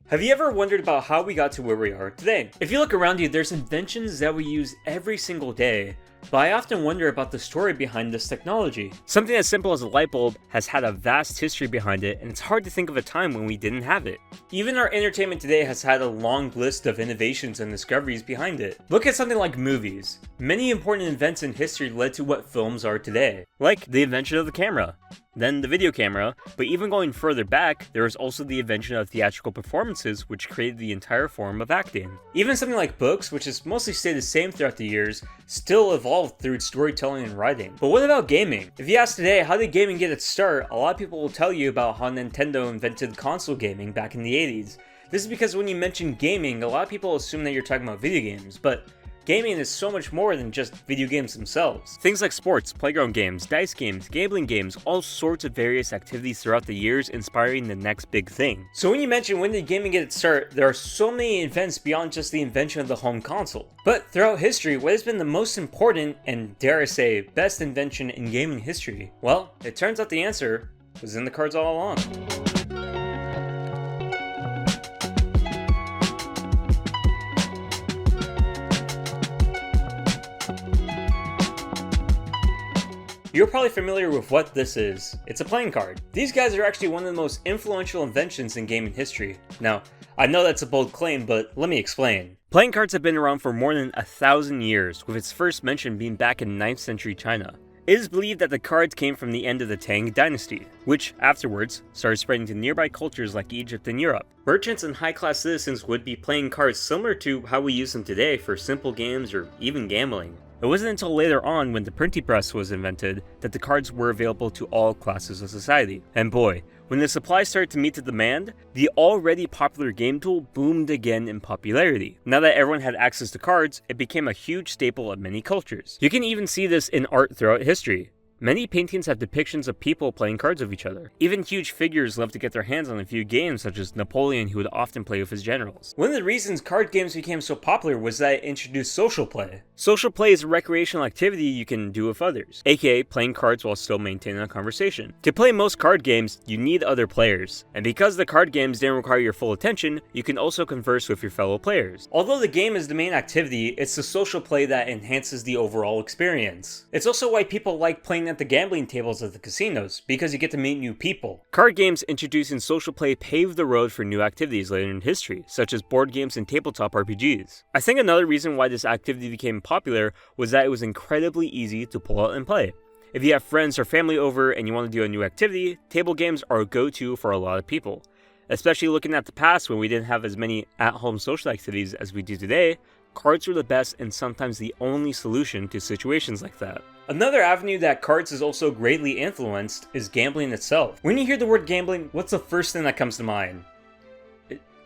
Have you ever wondered about how we got to where we are today? If you look around you, there's inventions that we use every single day, but I often wonder about the story behind this technology. Something as simple as a light bulb has had a vast history behind it, and it's hard to think of a time when we didn't have it. Even our entertainment today has had a long list of innovations and discoveries behind it. Look at something like movies. Many important events in history led to what films are today, like the invention of the camera, then the video camera, but even going further back, there was also the invention of theatrical performances, which created the entire form of acting. Even something like books, which has mostly stayed the same throughout the years, still evolved through storytelling and writing. But what about gaming? If you ask today, how did gaming get its start, a lot of people will tell you about how Nintendo invented console gaming back in the 80s. This is because when you mention gaming, a lot of people assume that you're talking about video games, but gaming is so much more than just video games themselves. Things like sports, playground games, dice games, gambling games, all sorts of various activities throughout the years inspiring the next big thing. So when you mention when did gaming get its start, there are so many events beyond just the invention of the home console. But throughout history, what has been the most important and, dare I say, best invention in gaming history? Well, it turns out the answer was in the cards all along. You're probably familiar with what this is. It's a playing card. These guys are actually one of the most influential inventions in gaming history. Now, I know that's a bold claim, but let me explain. Playing cards have been around for more than 1,000 years, with its first mention being back in 9th century China. It is believed that the cards came from the end of the Tang dynasty, which afterwards started spreading to nearby cultures like Egypt and Europe. Merchants and high-class citizens would be playing cards similar to how we use them today for simple games or even gambling. It wasn't until later on, when the printing press was invented, that the cards were available to all classes of society. And boy, when the supply started to meet the demand, the already popular game tool boomed again in popularity. Now that everyone had access to cards, it became a huge staple of many cultures. You can even see this in art throughout history. Many paintings have depictions of people playing cards with each other. Even huge figures love to get their hands on a few games, such as Napoleon, who would often play with his generals. One of the reasons card games became so popular was that it introduced social play. Social play is a recreational activity you can do with others, aka playing cards while still maintaining a conversation. To play most card games, you need other players, and because the card games didn't require your full attention, you can also converse with your fellow players. Although the game is the main activity, it's the social play that enhances the overall experience. It's also why people like playing at the gambling tables at the casinos, because you get to meet new people. Card games introducing social play paved the road for new activities later in history, such as board games and tabletop RPGs. I think another reason why this activity became popular was that it was incredibly easy to pull out and play. If you have friends or family over and you want to do a new activity, table games are a go-to for a lot of people. Especially looking at the past when we didn't have as many at-home social activities as we do today, cards were the best and sometimes the only solution to situations like that. Another avenue that cards has also greatly influenced is gambling itself. When you hear the word gambling, what's the first thing that comes to mind?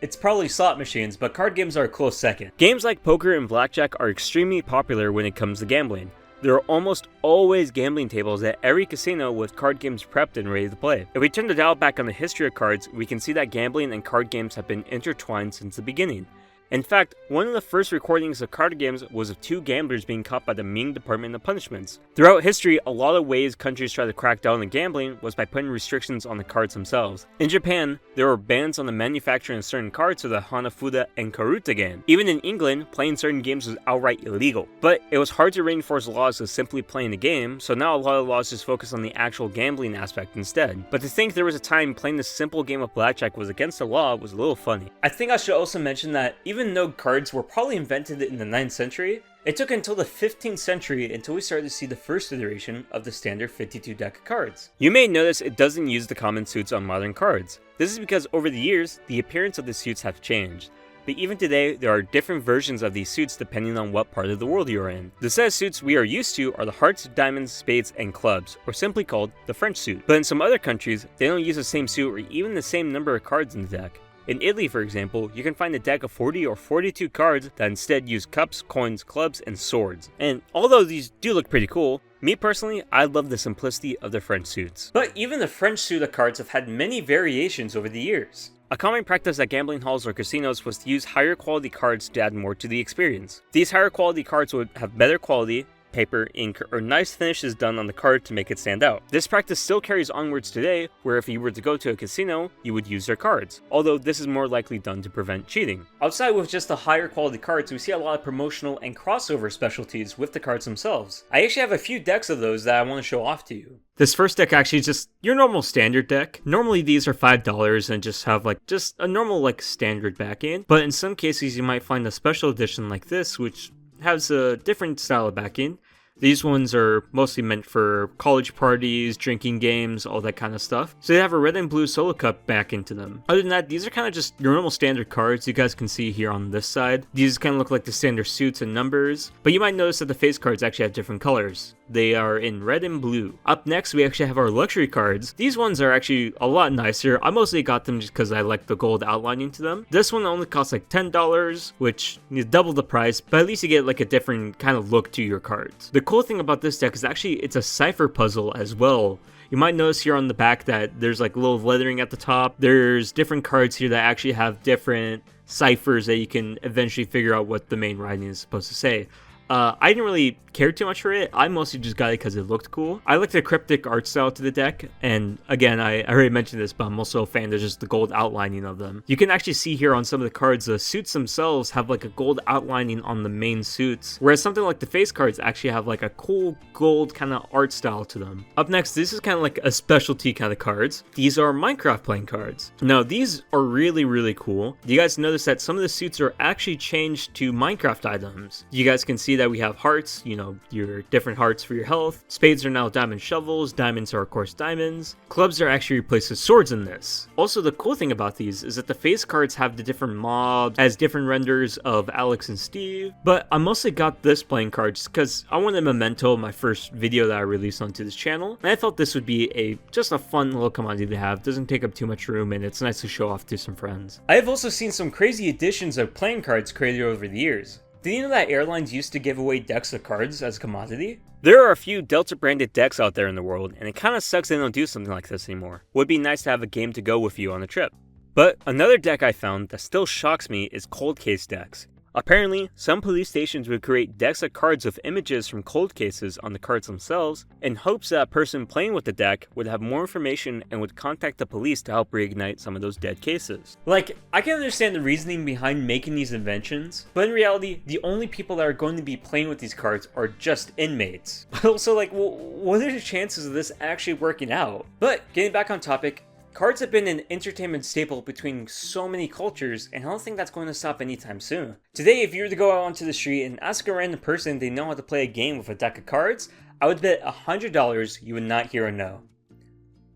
It's probably slot machines, but card games are a close second. Games like poker and blackjack are extremely popular when it comes to gambling. There are almost always gambling tables at every casino with card games prepped and ready to play. If we turn the dial back on the history of cards, we can see that gambling and card games have been intertwined since the beginning. In fact, one of the first recordings of card games was of two gamblers being caught by the Ming Department of Punishments. Throughout history, a lot of ways countries tried to crack down on gambling was by putting restrictions on the cards themselves. In Japan, there were bans on the manufacturing of certain cards for the Hanafuda and Karuta game. Even in England, playing certain games was outright illegal. But it was hard to reinforce laws to simply playing the game, so now a lot of laws just focus on the actual gambling aspect instead. But to think there was a time playing this simple game of blackjack was against the law was a little funny. I think I should also mention that even though cards were probably invented in the 9th century, it took until the 15th century until we started to see the first iteration of the standard 52 deck of cards. You may notice it doesn't use the common suits on modern cards. This is because over the years, the appearance of the suits have changed. But even today, there are different versions of these suits depending on what part of the world you are in. The set of suits we are used to are the hearts, diamonds, spades, and clubs, or simply called the French suit. But in some other countries, they don't use the same suit or even the same number of cards in the deck. In Italy, for example, you can find a deck of 40 or 42 cards that instead use cups, coins, clubs, and swords. And although these do look pretty cool, me personally, I love the simplicity of the French suits. But even the French suit of cards have had many variations over the years. A common practice at gambling halls or casinos was to use higher quality cards to add more to the experience. These higher quality cards would have better quality, paper, ink, or nice finishes done on the card to make it stand out. This practice still carries onwards today, where if you were to go to a casino, you would use their cards, although this is more likely done to prevent cheating. Outside with just the higher quality cards, we see a lot of promotional and crossover specialties with the cards themselves. I actually have a few decks of those that I want to show off to you. This first deck actually is just your normal standard deck. Normally these are $5 and just have just a normal standard backing, but in some cases you might find a special edition like this which has a different style of backing. These ones are mostly meant for college parties, drinking games, all that kind of stuff. So they have a red and blue solo cup back into them. Other than that, these are kind of just your normal standard cards you guys can see here on this side. These kind of look like the standard suits and numbers, but you might notice that the face cards actually have different colors. They are in red and blue. Up next, we actually have our luxury cards. These ones are actually a lot nicer. I mostly got them just because I like the gold outlining to them. This one only costs $10, which is double the price, but at least you get a different kind of look to your cards. The cool thing about this deck is actually it's a cipher puzzle as well. You might notice here on the back that there's little lettering at the top. There's different cards here that actually have different ciphers that you can eventually figure out what the main writing is supposed to say. I didn't really care too much for it. I mostly just got it because it looked cool. I like the cryptic art style to the deck, and again, I already mentioned this, but I'm also a fan of just the gold outlining of them. You can actually see here on some of the cards, the suits themselves have a gold outlining on the main suits, whereas something like the face cards actually have a cool gold kind of art style to them. Up next, this is kind of a specialty kind of cards. These are Minecraft playing cards. Now, these are really, really cool. You guys notice that some of the suits are actually changed to Minecraft items. You guys can see that we have hearts, your different hearts for your health. Spades are now diamond shovels. Diamonds are of course diamonds. Clubs are actually replaced with swords in this. Also, the cool thing about these is that the face cards have the different mobs as different renders of Alex and Steve, but I mostly got this playing card just because I wanted a memento of my first video that I released onto this channel, and I thought this would be just a fun little commodity to have. Doesn't take up too much room, and it's nice to show off to some friends. I have also seen some crazy editions of playing cards created over the years. Did you know that airlines used to give away decks of cards as a commodity? There are a few Delta branded decks out there in the world, and it kinda sucks they don't do something like this anymore. Would be nice to have a game to go with you on a trip. But another deck I found that still shocks me is cold case decks. Apparently, some police stations would create decks of cards with images from cold cases on the cards themselves in hopes that a person playing with the deck would have more information and would contact the police to help reignite some of those dead cases. I can understand the reasoning behind making these inventions, but in reality, the only people that are going to be playing with these cards are just inmates. But also, what are the chances of this actually working out? But getting back on topic, cards have been an entertainment staple between so many cultures, and I don't think that's going to stop anytime soon. Today, if you were to go out onto the street and ask a random person if they know how to play a game with a deck of cards, I would bet $100 you would not hear a no.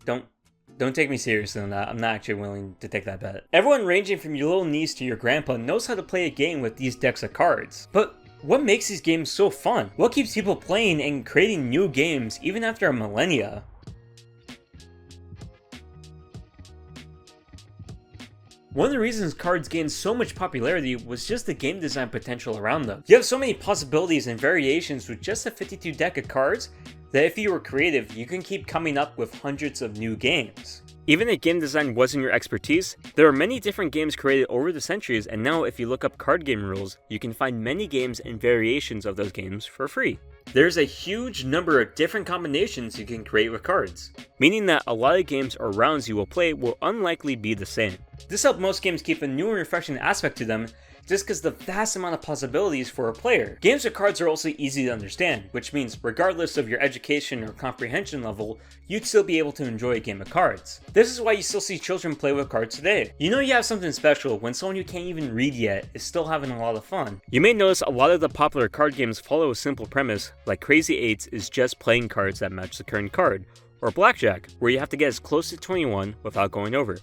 Don't take me seriously on that. I'm not actually willing to take that bet. Everyone ranging from your little niece to your grandpa knows how to play a game with these decks of cards. But what makes these games so fun? What keeps people playing and creating new games even after a millennia? One of the reasons cards gained so much popularity was just the game design potential around them. You have so many possibilities and variations with just a 52 deck of cards that if you were creative, you can keep coming up with hundreds of new games. Even if game design wasn't your expertise, there are many different games created over the centuries, and now if you look up card game rules, you can find many games and variations of those games for free. There's a huge number of different combinations you can create with cards, meaning that a lot of games or rounds you will play will unlikely be the same. This helped most games keep a new and refreshing aspect to them, just because the vast amount of possibilities for a player. Games with cards are also easy to understand, which means regardless of your education or comprehension level, you'd still be able to enjoy a game of cards. This is why you still see children play with cards today. You know you have something special when someone who can't even read yet is still having a lot of fun. You may notice a lot of the popular card games follow a simple premise, like Crazy Eights is just playing cards that match the current card, or Blackjack, where you have to get as close to 21 without going over.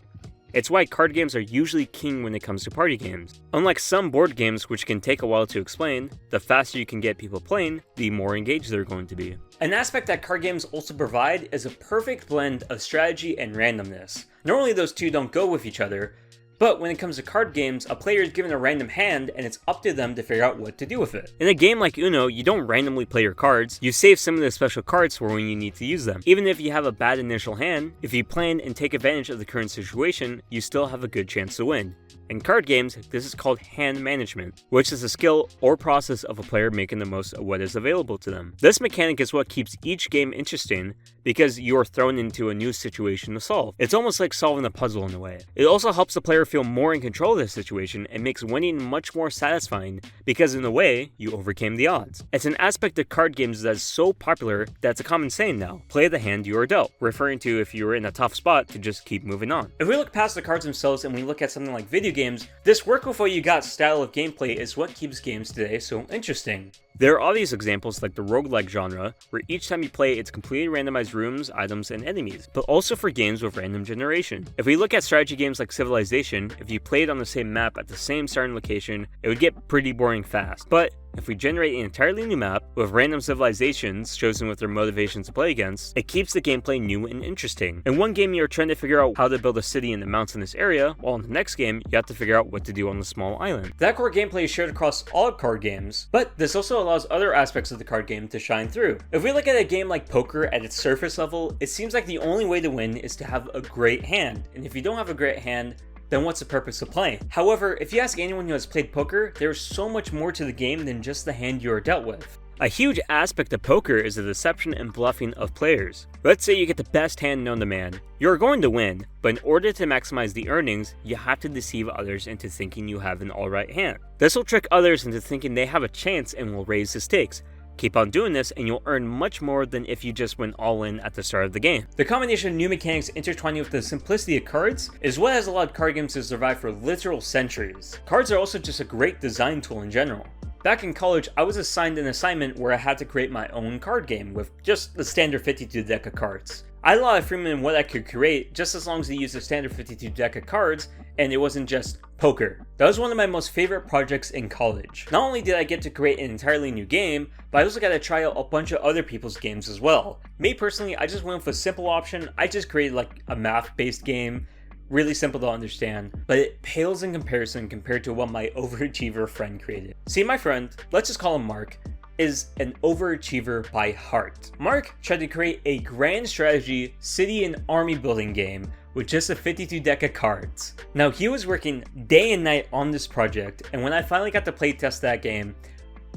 It's why card games are usually king when it comes to party games. Unlike some board games which can take a while to explain, the faster you can get people playing, the more engaged they're going to be. An aspect that card games also provide is a perfect blend of strategy and randomness. Normally those two don't go with each other, but when it comes to card games, a player is given a random hand and it's up to them to figure out what to do with it. In a game like Uno, you don't randomly play your cards, you save some of the special cards for when you need to use them. Even if you have a bad initial hand, if you plan and take advantage of the current situation, you still have a good chance to win. In card games, this is called hand management, which is a skill or process of a player making the most of what is available to them. This mechanic is what keeps each game interesting because you're thrown into a new situation to solve. It's almost like solving a puzzle in a way. It also helps the player feel more in control of the situation and makes winning much more satisfying because in a way, you overcame the odds. It's an aspect of card games that's so popular that it's a common saying now, play the hand you are dealt, referring to if you were in a tough spot to just keep moving on. If we look past the cards themselves and we look at something like video games, this work with what you got style of gameplay is what keeps games today so interesting. There are obvious examples like the roguelike genre, where each time you play it's completely randomized rooms, items, and enemies, but also for games with random generation. If we look at strategy games like Civilization, if you played on the same map at the same starting location, it would get pretty boring fast. But if we generate an entirely new map with random civilizations chosen with their motivations to play against, it keeps the gameplay new and interesting. In one game you're trying to figure out how to build a city in the mountainous area, while in the next game you have to figure out what to do on the small island. That core gameplay is shared across all card games, but this also allows other aspects of the card game to shine through. If we look at a game like poker at its surface level, it seems like the only way to win is to have a great hand, and if you don't have a great hand, then what's the purpose of playing? However, if you ask anyone who has played poker, there's so much more to the game than just the hand you are dealt with. A huge aspect of poker is the deception and bluffing of players. Let's say you get the best hand known to man. You're going to win, but in order to maximize the earnings, you have to deceive others into thinking you have an alright hand. This will trick others into thinking they have a chance and will raise the stakes. Keep on doing this and you'll earn much more than if you just went all in at the start of the game. The combination of new mechanics intertwining with the simplicity of cards is what has allowed card games to survive for literal centuries. Cards are also just a great design tool in general. Back in college, I was assigned an assignment where I had to create my own card game with just the standard 52 deck of cards. I had a lot of freedom in what I could create just as long as I used the standard 52 deck of cards and it wasn't just poker. That was one of my most favorite projects in college. Not only did I get to create an entirely new game, but I also got to try out a bunch of other people's games as well. Me personally, I just went with a simple option. I just created like a math-based game, really simple to understand, but it pales in comparison compared to what my overachiever friend created. See, my friend, let's just call him Mark, is an overachiever by heart. Mark tried to create a grand strategy, city and army building game with just a 52 deck of cards. Now he was working day and night on this project, and when I finally got to playtest that game,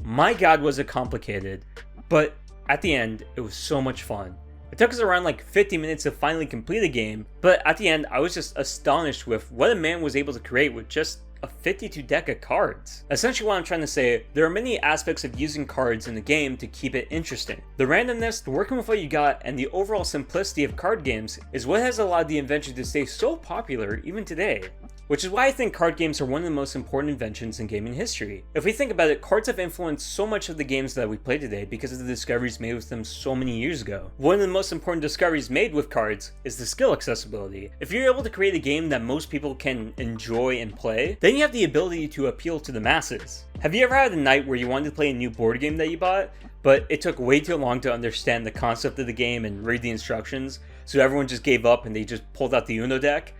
my god was it complicated, but at the end it was so much fun. It took us around like 50 minutes to finally complete the game, but at the end I was just astonished with what a man was able to create with just a 52 deck of cards. Essentially what I'm trying to say, there are many aspects of using cards in the game to keep it interesting. The randomness, the working with what you got, and the overall simplicity of card games is what has allowed the invention to stay so popular even today. Which is why I think card games are one of the most important inventions in gaming history. If we think about it, cards have influenced so much of the games that we play today because of the discoveries made with them so many years ago. One of the most important discoveries made with cards is the skill accessibility. If you're able to create a game that most people can enjoy and play, then you have the ability to appeal to the masses. Have you ever had a night where you wanted to play a new board game that you bought, but it took way too long to understand the concept of the game and read the instructions, so everyone just gave up and they just pulled out the Uno deck?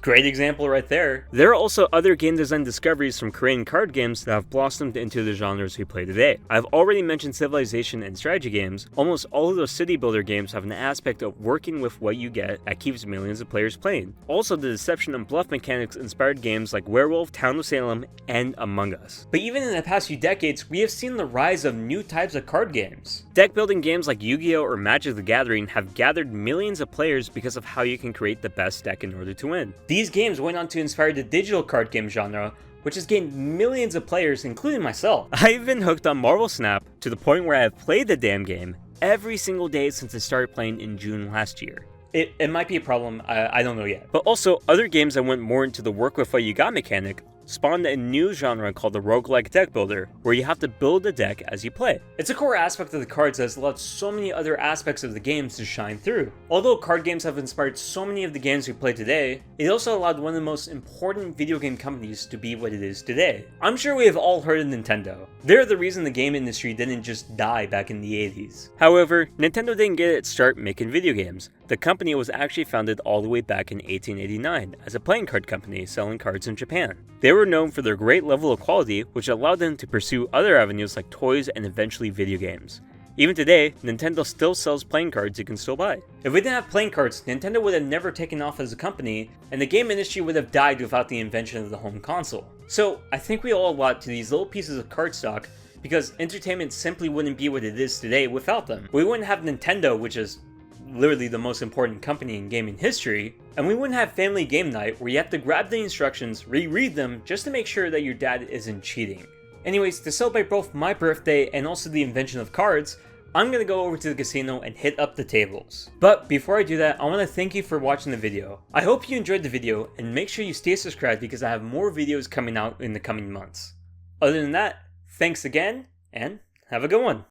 Great example right there. There are also other game design discoveries from creating card games that have blossomed into the genres we play today. I've already mentioned Civilization and strategy games. Almost all of those city builder games have an aspect of working with what you get that keeps millions of players playing. Also, the deception and bluff mechanics inspired games like Werewolf, Town of Salem, and Among Us. But even in the past few decades, we have seen the rise of new types of card games. Deck building games like Yu-Gi-Oh! Or Magic the Gathering have gathered millions of players because of how you can create the best deck in order to win. These games went on to inspire the digital card game genre, which has gained millions of players, including myself. I've been hooked on Marvel Snap to the point where I have played the damn game every single day since I started playing in June last year. It might be a problem, I don't know yet. But also, other games that went more into the work with what you got mechanic spawned a new genre called the roguelike deck builder, where you have to build a deck as you play. It's a core aspect of the cards that has allowed so many other aspects of the games to shine through. Although card games have inspired so many of the games we play today, it also allowed one of the most important video game companies to be what it is today. I'm sure we have all heard of Nintendo. They're the reason the game industry didn't just die back in the 80s. However, Nintendo didn't get its start making video games. The company was actually founded all the way back in 1889 as a playing card company selling cards in Japan. They were known for their great level of quality, which allowed them to pursue other avenues like toys and eventually video games. Even today, Nintendo still sells playing cards you can still buy. If we didn't have playing cards, Nintendo would have never taken off as a company, and the game industry would have died without the invention of the home console. So I think we owe a lot to these little pieces of cardstock, because entertainment simply wouldn't be what it is today without them. We wouldn't have Nintendo, which is literally the most important company in gaming history, and we wouldn't have Family Game Night where you have to grab the instructions, reread them, just to make sure that your dad isn't cheating. Anyways, to celebrate both my birthday and also the invention of cards, I'm gonna go over to the casino and hit up the tables. But before I do that, I want to thank you for watching the video. I hope you enjoyed the video, and make sure you stay subscribed because I have more videos coming out in the coming months. Other than that, thanks again, and have a good one.